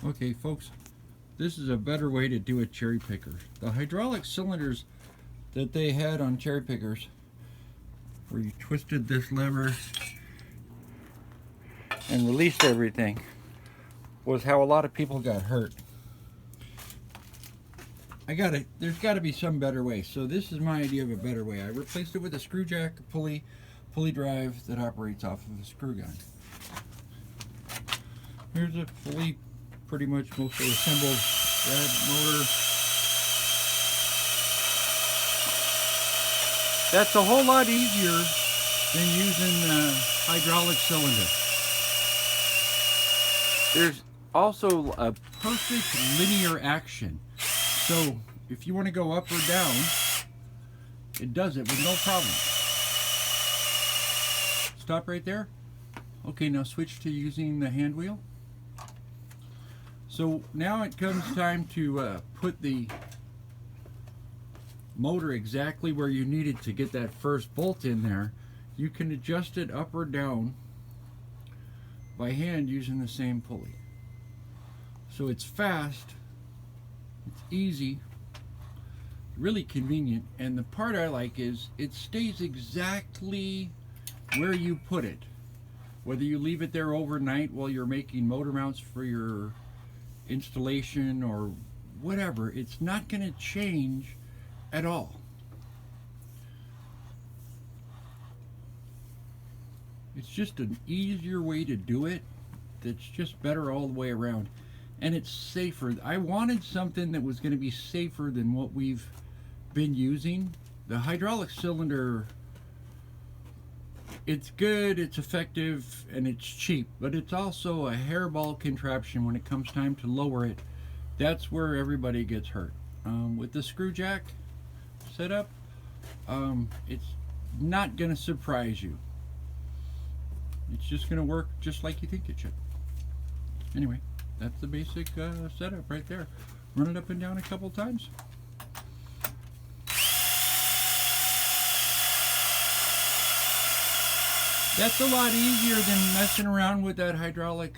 Okay, folks, this is a better way to do a cherry picker. The hydraulic cylinders that they had on cherry pickers, where you twisted this lever and released everything, was how a lot of people got hurt. There's got to be some better way. So this is my idea of a better way. I replaced it with a screw jack, a pulley drive that operates off of a screw gun. Here's a fully, pretty much mostly assembled rad motor. That's a whole lot easier than using a hydraulic cylinder. There's also a perfect linear action. So if you want to go up or down, it does it with no problem. Stop right there. Okay, now switch to using the hand wheel. So now it comes time to put the motor exactly where you need it to get that first bolt in there. You can adjust it up or down by hand using the same pulley. So it's fast, it's easy, really convenient, and the part I like is it stays exactly where you put it. Whether you leave it there overnight while you're making motor mounts for your installation or whatever, it's not going to change at all. It's just an easier way to do it that's just better all the way around, and it's safer. I wanted something that was going to be safer than what we've been using. The hydraulic cylinder, it's good, it's effective, and it's cheap, but it's also a hairball contraption when it comes time to lower it. That's where everybody gets hurt. With the screw jack setup, it's not going to surprise you. It's just going to work just like you think it should. Anyway, that's the basic setup right there. Run it up and down a couple times. That's a lot easier than messing around with that hydraulic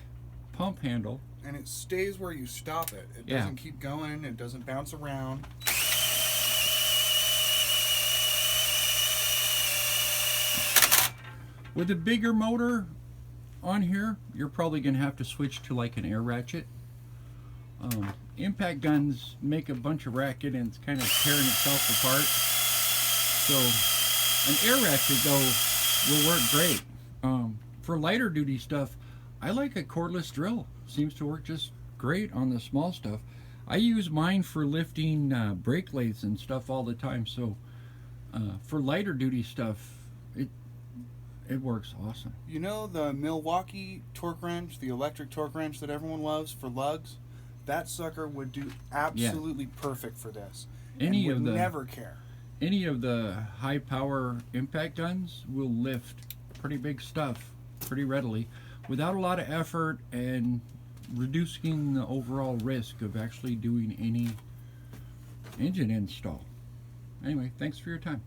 pump handle. And it stays where you stop it. It doesn't keep going, it doesn't bounce around. With a bigger motor on here, you're probably going to have to switch to like an air ratchet. Impact guns make a bunch of racket and it's kind of tearing itself apart. So an air ratchet though will work great. For lighter duty stuff, I like a cordless drill. Seems to work just great on the small stuff. I use mine for lifting brake lathes and stuff all the time. So for lighter duty stuff, it works awesome. You know the Milwaukee torque wrench, the electric torque wrench that everyone loves for lugs? That sucker would do absolutely perfect for this. Any and would of the never care. Any of the high power impact guns will lift pretty big stuff pretty readily without a lot of effort and reducing the overall risk of actually doing any engine install. Anyway, thanks for your time.